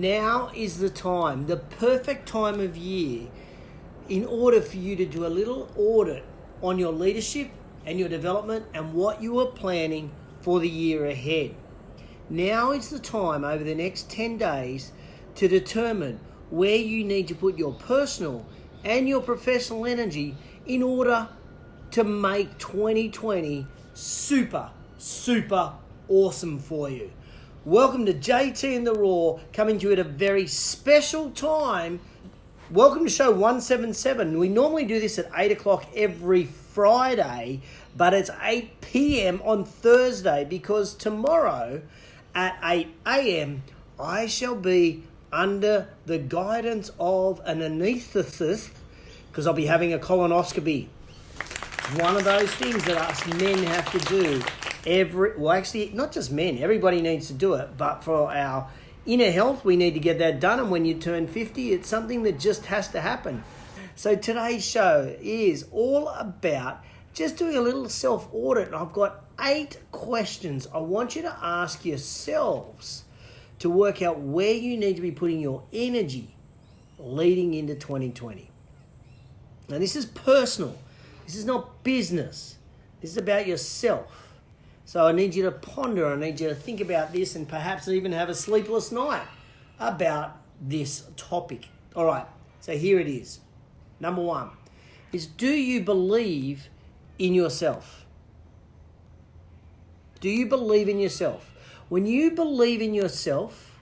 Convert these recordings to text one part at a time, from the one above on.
Now is the time, the perfect time of year, in order for you to do a little audit on your leadership and your development and what you are planning for the year ahead. Now is the time over the next 10 days to determine where you need to put your personal and your professional energy in order to make 2020 super awesome for you. Welcome to JT and the Raw, coming to you at a very special time. Welcome to show 177. We normally do this at 8 o'clock every Friday, but it's 8 p.m. on Thursday because tomorrow at 8 a.m. I shall be under the guidance of an anaesthetist because I'll be having a colonoscopy. It's one of those things that us men have to do. Actually, not just men, everybody needs to do it, but for our inner health, we need to get that done. And when you turn 50, it's something that just has to happen. So today's show is all about just doing a little self-audit. I've got 8 questions I want you to ask yourselves to work out where you need to be putting your energy leading into 2020. Now, this is personal. This is not business. This is about yourself. So I need you to ponder, I need you to think about this and perhaps even have a sleepless night about this topic. All right, so here it is. Number 1 is, do you believe in yourself? Do you believe in yourself? When you believe in yourself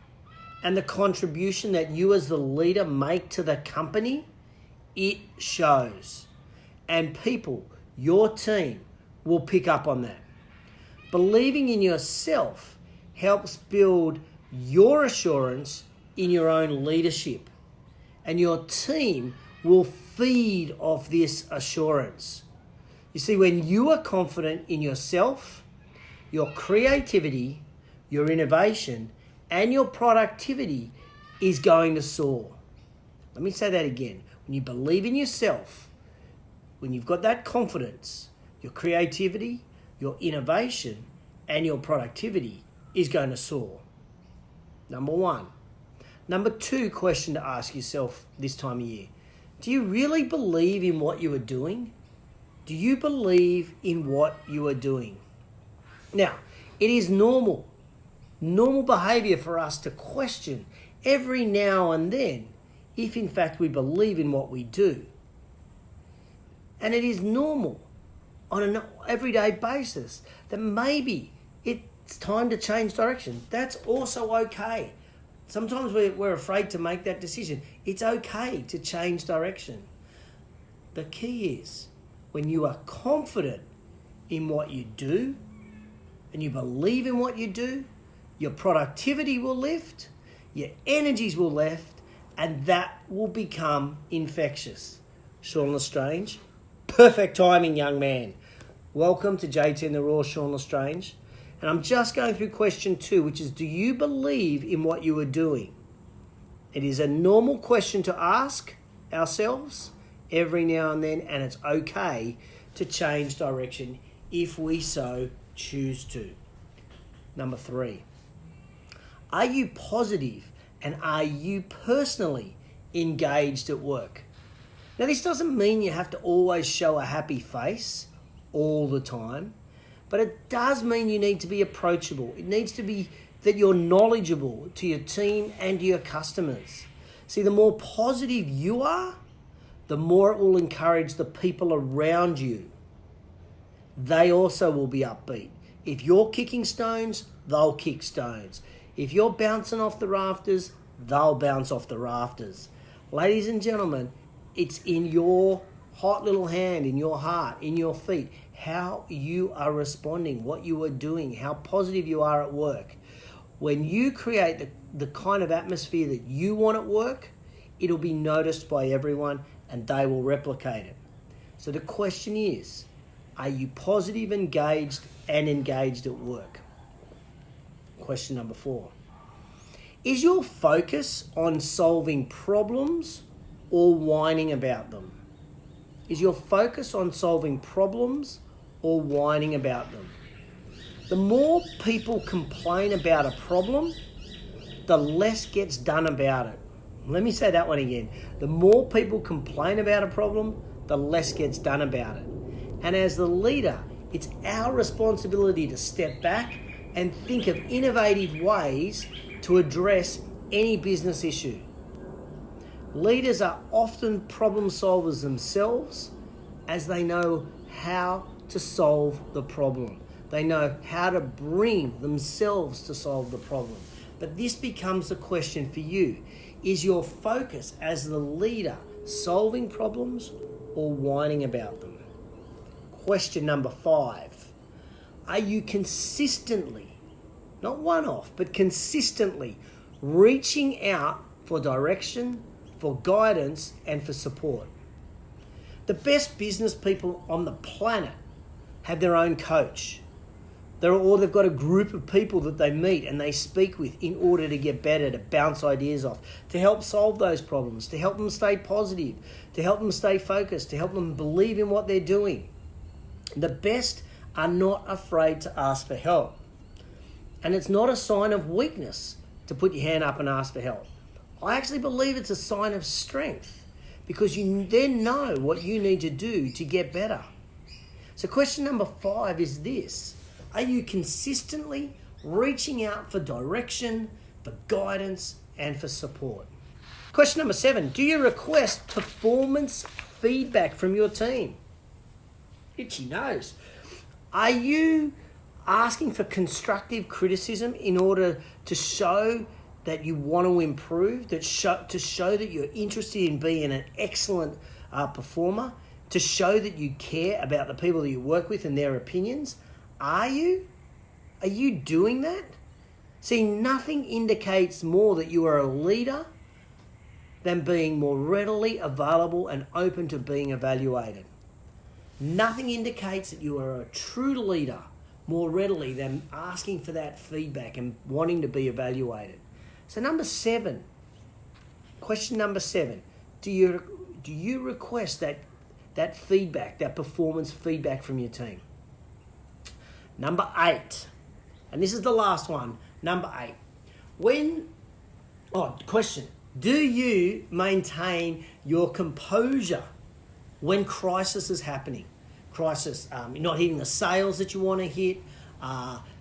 and the contribution that you as the leader make to the company, it shows. And people, your team, will pick up on that. Believing in yourself helps build your assurance in your own leadership. And your team will feed off this assurance. You see, when you are confident in yourself, your creativity, your innovation, and your productivity is going to soar. Let me say that again. When you believe in yourself, when you've got that confidence, your creativity, your innovation, and your productivity is going to soar. Number 1. Number 2 question to ask yourself this time of year. Do you really believe in what you are doing? Do you believe in what you are doing? Now, it is normal behavior for us to question every now and then if in fact we believe in what we do. And it is normal on an everyday basis that maybe it's time to change direction. That's also okay. Sometimes we're afraid to make that decision. It's okay to change direction. The key is when you are confident in what you do and you believe in what you do, your productivity will lift, your energies will lift, and that will become infectious. Sean Lestrange, perfect timing, young man. Welcome to JT and the Raw, Sean Lestrange. And I'm just going through question 2, which is, do you believe in what you are doing? It is a normal question to ask ourselves every now and then, and it's okay to change direction if we so choose to. Number 3, are you positive and are you personally engaged at work? Now, this doesn't mean you have to always show a happy face all the time, but it does mean you need to be approachable. It needs to be that you're knowledgeable to your team and to your customers. See, the more positive you are, the more it will encourage the people around you. They also will be upbeat. If you're kicking stones, they'll kick stones. If you're bouncing off the rafters, they'll bounce off the rafters. Ladies and gentlemen, it's in your hot little hand, in your heart, in your feet, how you are responding, what you are doing, how positive you are at work. When you create the kind of atmosphere that you want at work, it'll be noticed by everyone and they will replicate it. So the question is, are you positive, engaged, and engaged at work? Question number 4. Is your focus on solving problems or whining about them? Is your focus on solving problems or whining about them? The more people complain about a problem, the less gets done about it. Let me say that one again. The more people complain about a problem, the less gets done about it. And as the leader, it's our responsibility to step back and think of innovative ways to address any business issue. Leaders are often problem solvers themselves, as they know how to solve the problem. They know how to bring themselves to solve the problem. But this becomes the question for you. Is your focus as the leader solving problems or whining about them? Question number 5. Are you consistently, not one-off, but consistently reaching out for direction, for guidance, and for support? The best business people on the planet have their own coach. Or they've got a group of people that they meet and they speak with in order to get better, to bounce ideas off, to help solve those problems, to help them stay positive, to help them stay focused, to help them believe in what they're doing. The best are not afraid to ask for help. And it's not a sign of weakness to put your hand up and ask for help. I actually believe it's a sign of strength, because you then know what you need to do to get better. So question number 5 is this. Are you consistently reaching out for direction, for guidance, and for support? Question number 7. Do you request performance feedback from your team? Itchy nose. Are you asking for constructive criticism in order to show that you want to improve, to show that you're interested in being an excellent performer, to show that you care about the people that you work with and their opinions? Are you? Are you doing that? See, nothing indicates more that you are a leader than being more readily available and open to being evaluated. Nothing indicates that you are a true leader more readily than asking for that feedback and wanting to be evaluated. So question number 7, do you request that feedback, that performance feedback from your team? Number 8, and this is the last one, number 8. Question, do you maintain your composure when crisis is happening? Crisis, you're not hitting the sales that you want to hit,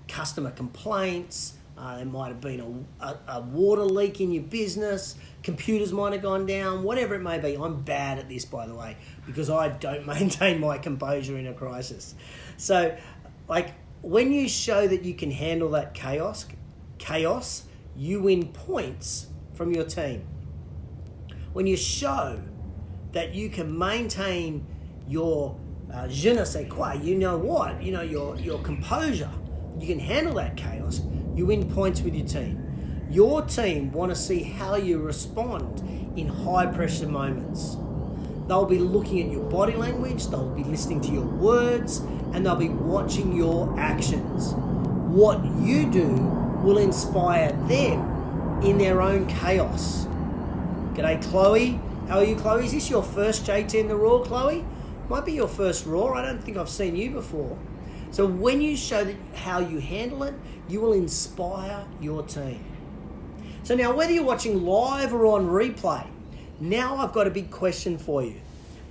customer complaints, there might have been a water leak in your business, computers might have gone down, whatever it may be. I'm bad at this, by the way, because I don't maintain my composure in a crisis. So, when you show that you can handle that chaos, you win points from your team. When you show that you can maintain your je ne sais quoi, your composure, you can handle that chaos, you win points with your team. Your team want to see how you respond in high pressure moments. They'll be looking at your body language, they'll be listening to your words, and they'll be watching your actions. What you do will inspire them in their own chaos. G'day, Chloe. How are you, Chloe? Is this your first JT in the Raw, Chloe? Might be your first Raw. I don't think I've seen you before. So when you show how you handle it, you will inspire your team. So now, whether you're watching live or on replay, now I've got a big question for you.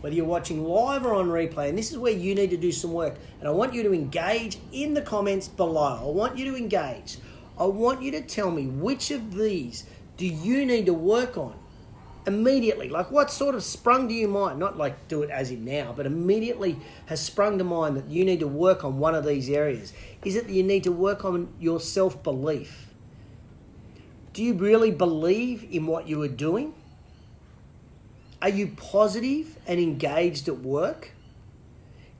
Whether you're watching live or on replay, and this is where you need to do some work, and I want you to engage in the comments below. I want you to engage. I want you to tell me which of these do you need to work on immediately. What sort of sprung to your mind? Not do it as in now, but immediately has sprung to mind that you need to work on one of these areas. Is it that you need to work on your self-belief? Do you really believe in what you are doing? Are you positive and engaged at work?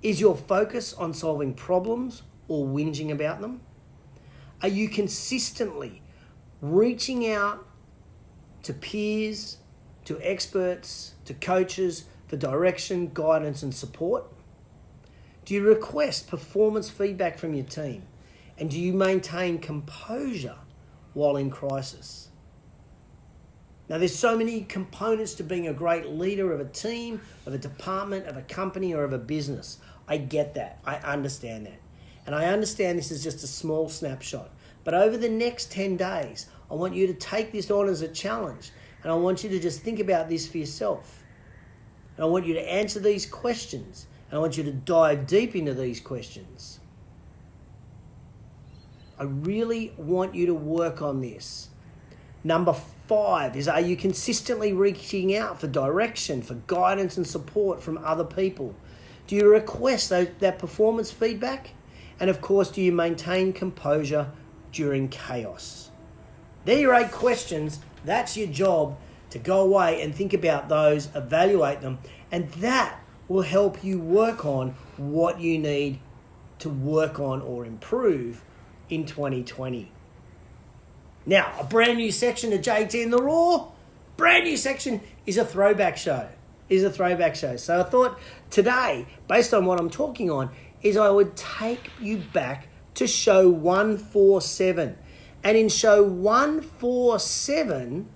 Is your focus on solving problems or whinging about them? Are you consistently reaching out to peers, to experts, to coaches for direction, guidance, and support? Do you request performance feedback from your team? And do you maintain composure while in crisis? Now, there's so many components to being a great leader of a team, of a department, of a company, or of a business. I get that. I understand that. And I understand this is just a small snapshot. But over the next 10 days, I want you to take this on as a challenge. And I want you to just think about this for yourself. And I want you to answer these questions. And I want you to dive deep into these questions. I really want you to work on this. Number 5 is, are you consistently reaching out for direction, for guidance and support from other people? Do you request that performance feedback? And of course, do you maintain composure during chaos? They're your 8 questions. That's your job, to go away and think about those, evaluate them, and that will help you work on what you need to work on or improve in 2020. Now, a brand new section of JT in the Raw. Brand new section is a throwback show. So I thought today, based on what I'm talking on, is I would take you back to show 147. And in show 147,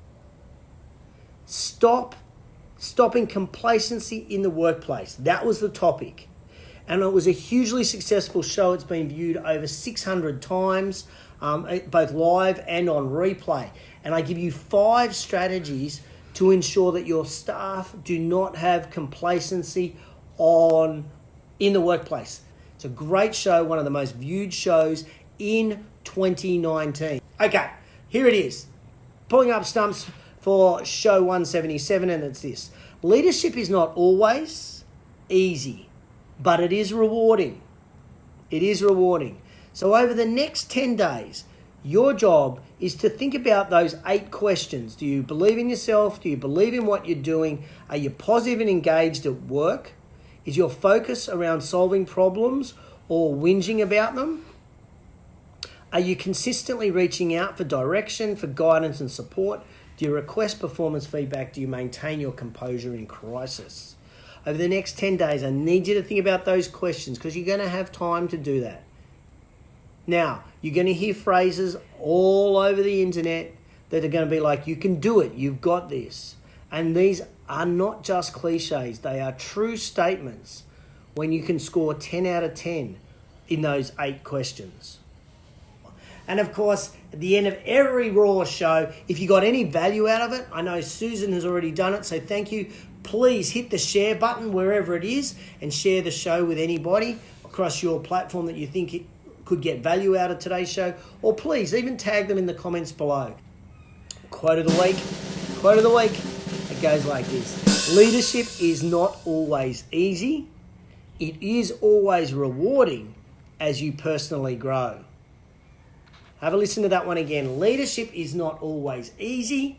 stopping complacency in the workplace. That was the topic. And it was a hugely successful show. It's been viewed over 600 times, both live and on replay. And I give you 5 strategies to ensure that your staff do not have complacency in the workplace. It's a great show, one of the most viewed shows in 2019. Okay, here it is. Pulling up stumps for show 177, and it's this. Leadership is not always easy, but it is rewarding. It is rewarding. So over the next 10 days, your job is to think about those 8 questions. Do you believe in yourself? Do you believe in what you're doing? Are you positive and engaged at work? Is your focus around solving problems or whinging about them? Are you consistently reaching out for direction, for guidance and support? Do you request performance feedback? Do you maintain your composure in crisis? Over the next 10 days, I need you to think about those questions because you're going to have time to do that. Now, you're going to hear phrases all over the internet that are going to be like, you can do it, you've got this. And these are not just cliches, they are true statements when you can score 10 out of 10 in those 8 questions. And of course, at the end of every Raw show, if you got any value out of it, I know Susan has already done it, so thank you. Please hit the share button wherever it is and share the show with anybody across your platform that you think it could get value out of today's show. Or please even tag them in the comments below. Quote of the week. It goes like this. Leadership is not always easy. It is always rewarding as you personally grow. Have a listen to that one again. Leadership is not always easy.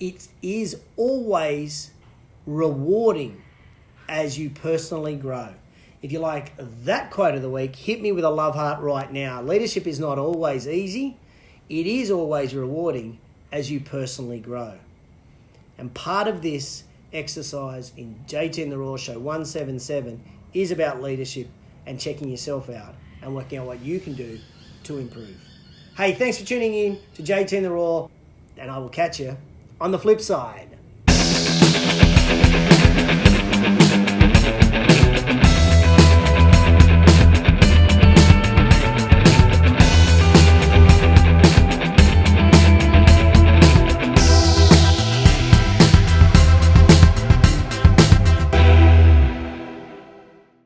It is always rewarding as you personally grow. If you like that quote of the week, hit me with a love heart right now. Leadership is not always easy. It is always rewarding as you personally grow. And part of this exercise in JT and the Raw Show 177 is about leadership and checking yourself out and working out what you can do to improve. Hey, thanks for tuning in to JT and the Raw, and I will catch you on the flip side.